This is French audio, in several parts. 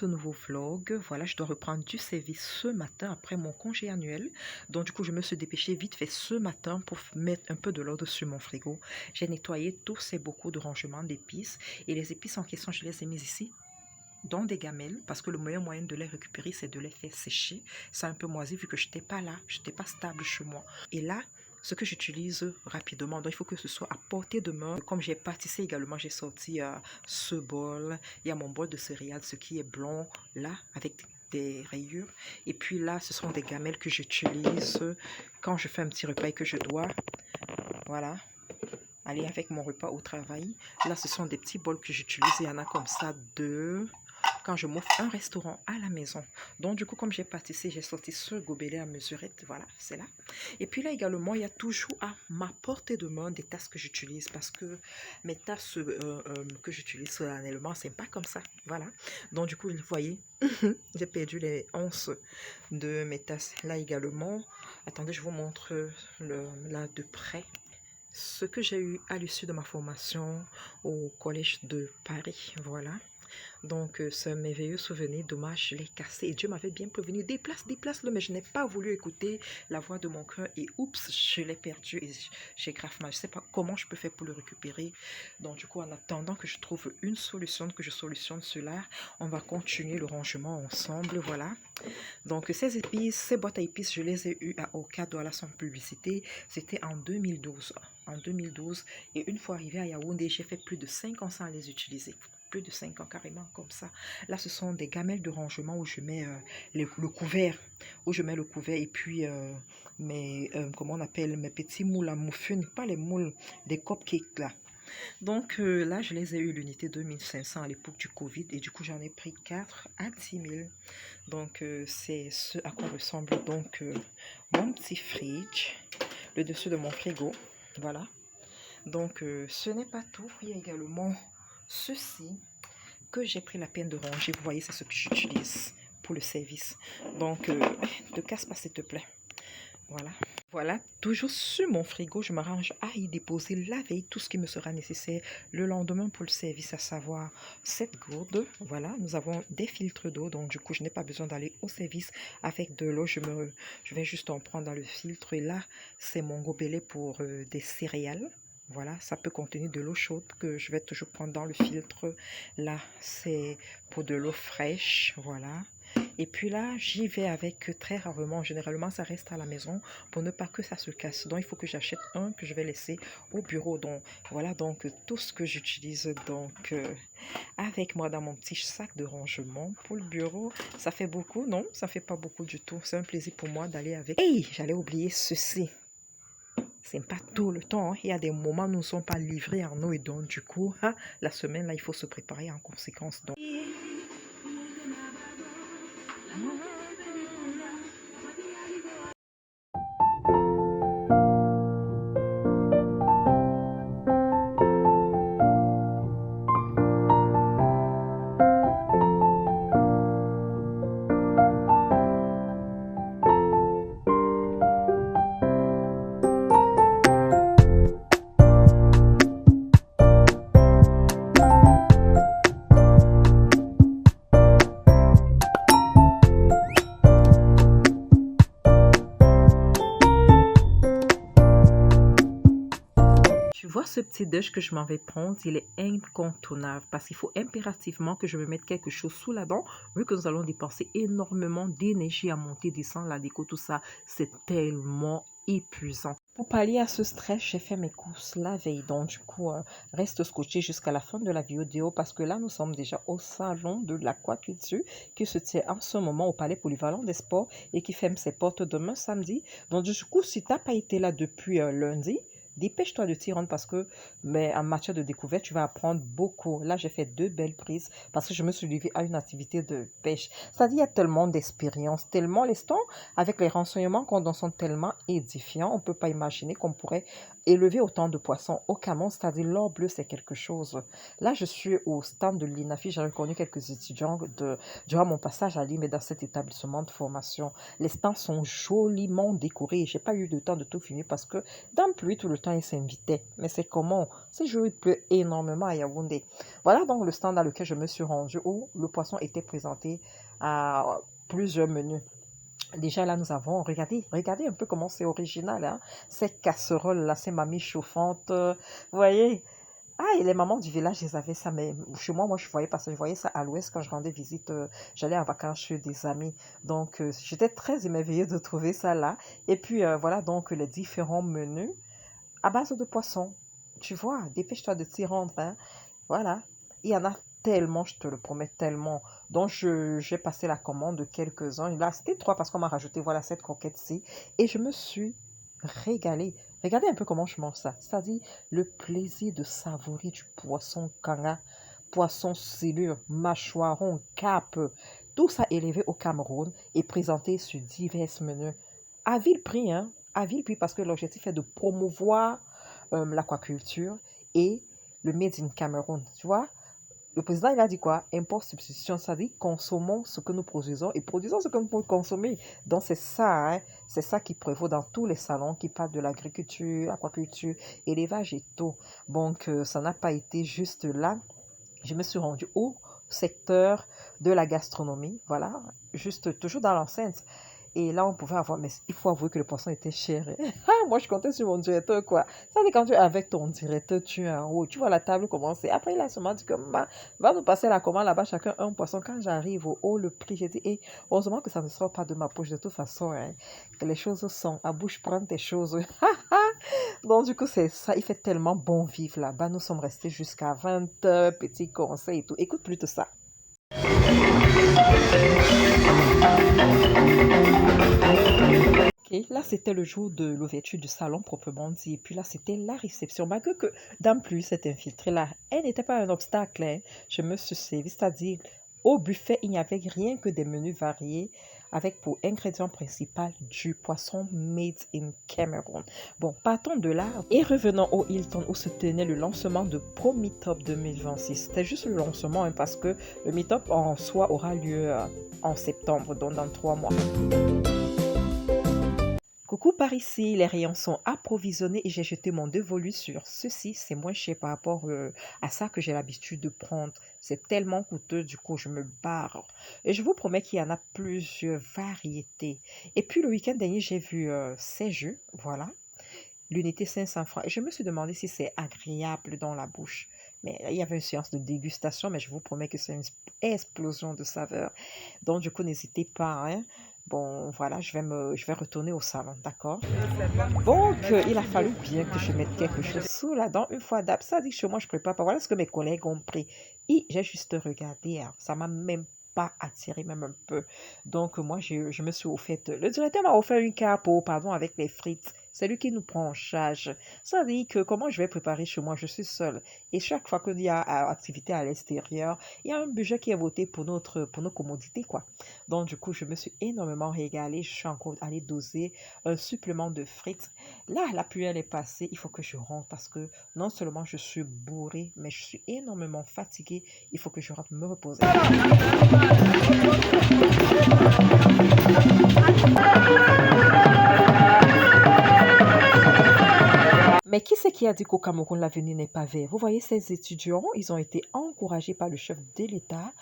ce nouveau vlog. Voilà, je dois reprendre du service ce matin après mon congé annuel. Donc du coup, je me suis dépêchée vite fait ce matin pour mettre un peu de l'ordre sur mon frigo. J'ai nettoyé tous ces bocaux de rangement d'épices. Et les épices en question, je les ai mises ici dans des gamelles parce que le meilleur moyen de les récupérer, c'est de les faire sécher. C'est un peu moisi vu que je n'étais pas là, je n'étais pas stable chez moi. Et là, ce que j'utilise rapidement, donc il faut que ce soit à portée de main. Comme j'ai pâtissé également, j'ai sorti ce bol. Il y a mon bol de céréales, ce qui est blanc là, avec des rayures. Et puis là, ce sont des gamelles que j'utilise quand je fais un petit repas et que je dois, voilà, aller avec mon repas au travail. Là, ce sont des petits bols que j'utilise. Il y en a comme ça deux quand je m'offre un restaurant à la maison. Donc du coup, comme j'ai pâtissé, j'ai sorti ce gobelet à mesurette. Voilà, c'est là. Et puis là également, il y a toujours à ma portée de main des tasses que j'utilise parce que mes tasses que j'utilise solennellement, c'est pas comme ça. Voilà. Donc du coup, vous voyez, j'ai perdu les onces de mes tasses. Là également, attendez, je vous montre là de près ce que j'ai eu à l'issue de ma formation au collège de Paris. Voilà. Donc, c'est un merveilleux souvenir. Dommage, je l'ai cassé. Et Dieu m'avait bien prévenu. Déplace-le. Mais je n'ai pas voulu écouter la voix de mon cœur. Et oups, je l'ai perdu. Et j'ai grave mal. Je ne sais pas comment je peux faire pour le récupérer. Donc, du coup, en attendant que je trouve une solution, que je solutionne cela, on va continuer le rangement ensemble. Voilà. Donc, ces épices, ces boîtes à épices, je les ai eues à Okado sans publicité. C'était en 2012. En 2012. Et une fois arrivé à Yaoundé, j'ai fait plus de 5 ans sans les utiliser. Plus de 5 ans carrément comme ça. Là, ce sont des gamelles de rangement où je mets le couvert. Où je mets le couvert et puis comment on appelle, mes petits moules à muffins. Pas les moules, des cupcakes là. Donc là, je les ai eu l'unité 2500 à l'époque du Covid et du coup, j'en ai pris 4 à 10 000. Donc, c'est ce à quoi ressemble donc mon petit fridge, le dessus de mon frigo. Voilà. Donc, ce n'est pas tout. Il y a également ceci que j'ai pris la peine de ranger. Vous voyez, c'est ce que j'utilise pour le service. Donc, ne casse pas, s'il te plaît. Voilà. Voilà, toujours sur mon frigo, je m'arrange à y déposer la veille tout ce qui me sera nécessaire le lendemain pour le service, à savoir cette gourde. Voilà, nous avons des filtres d'eau, donc du coup, je n'ai pas besoin d'aller au service avec de l'eau. Je vais juste en prendre dans le filtre. Et là, c'est mon gobelet pour des céréales. Voilà, ça peut contenir de l'eau chaude que je vais toujours prendre dans le filtre. Là, c'est pour de l'eau fraîche. Voilà. Et puis là, j'y vais avec très rarement. Généralement, ça reste à la maison pour ne pas que ça se casse. Donc, il faut que j'achète un que je vais laisser au bureau. Donc, voilà donc tout ce que j'utilise donc avec moi dans mon petit sac de rangement pour le bureau. Ça fait beaucoup? Non, ça fait pas beaucoup du tout. C'est un plaisir pour moi d'aller avec. Hey, j'allais oublier ceci. C'est pas tout le temps. Il y a des moments où nous ne sommes pas livrés en eau et donc du coup, la semaine là, il faut se préparer en conséquence. Donc, tu vois ce petit déj que je m'en vais prendre, il est incontournable parce qu'il faut impérativement que je me mette quelque chose sous la dent vu que nous allons dépenser énormément d'énergie à monter, descendre, la déco, tout ça. C'est tellement épuisant. Pour pallier à ce stress, j'ai fait mes courses la veille. Donc, du coup, reste scotché jusqu'à la fin de la vidéo parce que là, nous sommes déjà au salon de l'aquaculture qui se tient en ce moment au Palais Polyvalent des Sports et qui ferme ses portes demain samedi. Donc, du coup, si tu n'as pas été là depuis lundi, dépêche-toi de t'y rendre parce que en matière de découverte, tu vas apprendre beaucoup. Là, j'ai fait 2 belles prises parce que je me suis livrée à une activité de pêche. C'est-à-dire, il y a tellement d'expérience, tellement les temps, avec les renseignements qu'on donne sont tellement édifiants, on ne peut pas imaginer qu'on pourrait élever autant de poissons au Cameroun, c'est-à-dire l'or bleu, c'est quelque chose. Là, je suis au stand de l'INAFI, j'ai reconnu quelques étudiants durant mon passage à Lime et dans cet établissement de formation. Les stands sont joliment décorés. Je n'ai pas eu le temps de tout filmer parce que dans le pluie tout le temps, quand ils s'invitaient. Mais c'est comment? Ces jours, il pleut énormément à Yaoundé. Voilà donc le stand dans lequel je me suis rendue où le poisson était présenté à plusieurs menus. Déjà là, nous avons, regardez un peu comment c'est original, hein. Ces casseroles-là, ces mamies chauffantes, vous voyez? Ah, et les mamans du village, ils avaient ça, mais chez moi, je voyais parce que je voyais ça à l'ouest quand je rendais visite, j'allais en vacances chez des amis. Donc, j'étais très émerveillée de trouver ça là. Et puis, voilà donc les différents menus à base de poisson. Tu vois, dépêche-toi de t'y rendre, hein. Voilà. Il y en a tellement, je te le promets, tellement. Donc, j'ai passé la commande de quelques-uns. Là, c'était trois parce qu'on m'a rajouté, voilà, cette croquette-ci. Et je me suis régalée. Regardez un peu comment je mange ça. C'est-à-dire le plaisir de savourer du poisson kanga, poisson silure, mâchoiron, cape. Tout ça élevé au Cameroun et présenté sur divers menus. À vil prix, hein. À vil prix parce que l'objectif est de promouvoir l'aquaculture et le Made in Cameroun. Tu vois, le président, il a dit quoi? Import, substitution, ça dit consommons ce que nous produisons et produisons ce que nous pouvons consommer. Donc, c'est ça, hein, c'est ça qui prévaut dans tous les salons qui parlent de l'agriculture, aquaculture, élevage et tout. Donc, ça n'a pas été juste là. Je me suis rendue au secteur de la gastronomie, voilà, juste toujours dans l'enceinte. Et là, on pouvait avoir, mais il faut avouer que le poisson était cher, hein. Ah, moi, je comptais sur mon directeur, quoi. Ça, c'est quand tu es avec ton directeur, tu es en haut, tu vois la table commencer. Après, il a seulement dit que, va nous passer la commande là-bas, chacun un poisson. Quand j'arrive au haut, le prix, j'ai dit, et heureusement que ça ne sort pas de ma poche de toute façon, hein, que les choses sont à bouche, prendre tes choses. Donc, du coup, c'est ça, il fait tellement bon vivre là-bas. Nous sommes restés jusqu'à 20 h, petits conseils et tout. Écoute plutôt ça. Et là, c'était le jour de l'ouverture du salon proprement dit. Et puis là, c'était la réception. Malgré que dans plus cette infiltrée là, elle n'était pas un obstacle, hein. Je me suis servi, c'est-à-dire au buffet, il n'y avait rien que des menus variés avec pour ingrédient principal du poisson made in Cameroun. Bon, partons de là et revenons au Hilton où se tenait le lancement de Pro Meetup 2026. C'était juste le lancement hein, parce que le Meetup en soi aura lieu en septembre, donc dans 3 mois. Coucou par ici, les rayons sont approvisionnés et j'ai jeté mon dévolu sur ceci. C'est moins cher par rapport à ça que j'ai l'habitude de prendre. C'est tellement coûteux, du coup je me barre. Et je vous promets qu'il y en a plusieurs variétés. Et puis le week-end dernier, j'ai vu ces jeux, voilà, l'unité 500 francs. Et je me suis demandé si c'est agréable dans la bouche. Mais il y avait une séance de dégustation, mais je vous promets que c'est une explosion de saveurs. Donc du coup, n'hésitez pas, hein. Bon, voilà, je vais retourner au salon, d'accord? Donc, il a fallu bien que je mette quelque chose sous la dent une fois d'hab. Ça dit que chez moi, je prépare pas. Voilà ce que mes collègues ont pris. Et j'ai juste regardé, hein, ça m'a même pas attiré, même un peu. Donc, moi, je me suis offert. Le directeur m'a offert une carte pardon, avec les frites. C'est lui qui nous prend en charge. Ça dit que comment je vais préparer chez moi, je suis seule. Et chaque fois qu'il y a activité à l'extérieur, il y a un budget qui est voté pour nos commodités, quoi. Donc, du coup, je me suis énormément régalée. Je suis encore allée doser un supplément de frites. Là, la pluie, elle est passée. Il faut que je rentre parce que non seulement je suis bourrée, mais je suis énormément fatiguée. Il faut que je rentre me reposer. Mais qui c'est qui a dit qu'au Cameroun, l'avenir n'est pas vert? Vous voyez, ces étudiants, ils ont été encouragés par le chef de l'État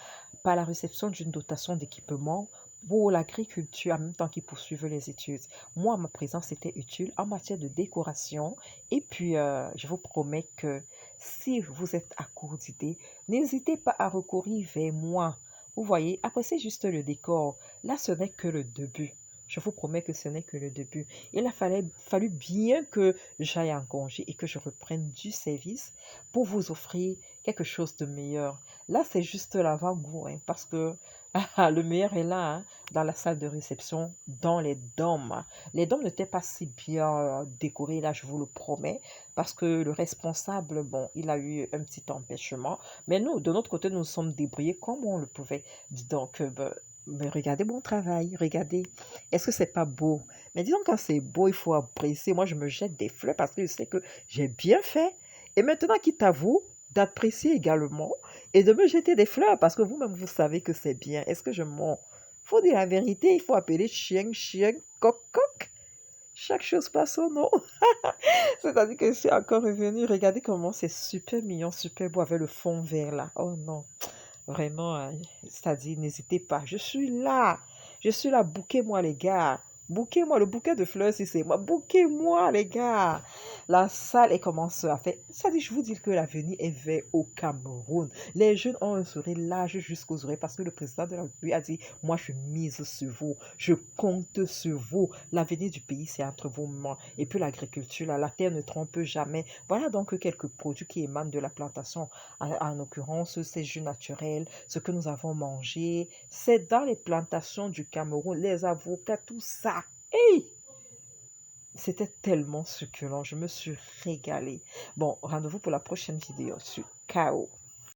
par la réception d'une dotation d'équipement pour l'agriculture en même temps qu'ils poursuivent les études. Moi, ma présence était utile en matière de décoration. Et puis, je vous promets que si vous êtes à court d'idées, n'hésitez pas à recourir vers moi. Vous voyez, après, c'est juste le décor. Là, ce n'est que le début. Je vous promets que ce n'est que le début. Il a fallu bien que j'aille en congé et que je reprenne du service pour vous offrir quelque chose de meilleur. Là, c'est juste l'avant-goût, hein, parce que le meilleur est là, hein, dans la salle de réception, dans les dômes. Les dômes n'étaient pas si bien décorés, là, je vous le promets, parce que le responsable, bon, il a eu un petit empêchement. Mais nous, de notre côté, nous nous sommes débrouillés comme on le pouvait. Dis donc, mais regardez mon travail, regardez. Est-ce que c'est pas beau? Mais disons, quand c'est beau, il faut apprécier. Moi, je me jette des fleurs parce que je sais que j'ai bien fait. Et maintenant, qui t'avoue d'apprécier également et de me jeter des fleurs parce que vous-même, vous savez que c'est bien. Est-ce que je mens? Faut dire la vérité, il faut appeler chien, chien, coq, coq. Chaque chose passe son nom. C'est-à-dire que je suis encore revenue. Regardez comment c'est super mignon, super beau avec le fond vert là. Oh non, vraiment, c'est-à-dire, n'hésitez pas. Je suis là. Je suis là. Bouquez-moi, les gars. Bouquez-moi le bouquet de fleurs si c'est moi. Bouquez-moi, les gars. La salle, elle commence à faire. C'est-à-dire, je vous dis que l'avenir est vert au Cameroun. Les jeunes ont un sourire large jusqu'aux oreilles parce que le président de la République a dit, moi, je mise sur vous. Je compte sur vous. L'avenir du pays, c'est entre vos mains. Et puis l'agriculture, là, la terre ne trompe jamais. Voilà donc quelques produits qui émanent de la plantation. En l'occurrence, ces jus naturels, ce que nous avons mangé, c'est dans les plantations du Cameroun, les avocats, tout ça. Hey! C'était tellement succulent, je me suis régalée. Bon, rendez-vous pour la prochaine vidéo sur KO.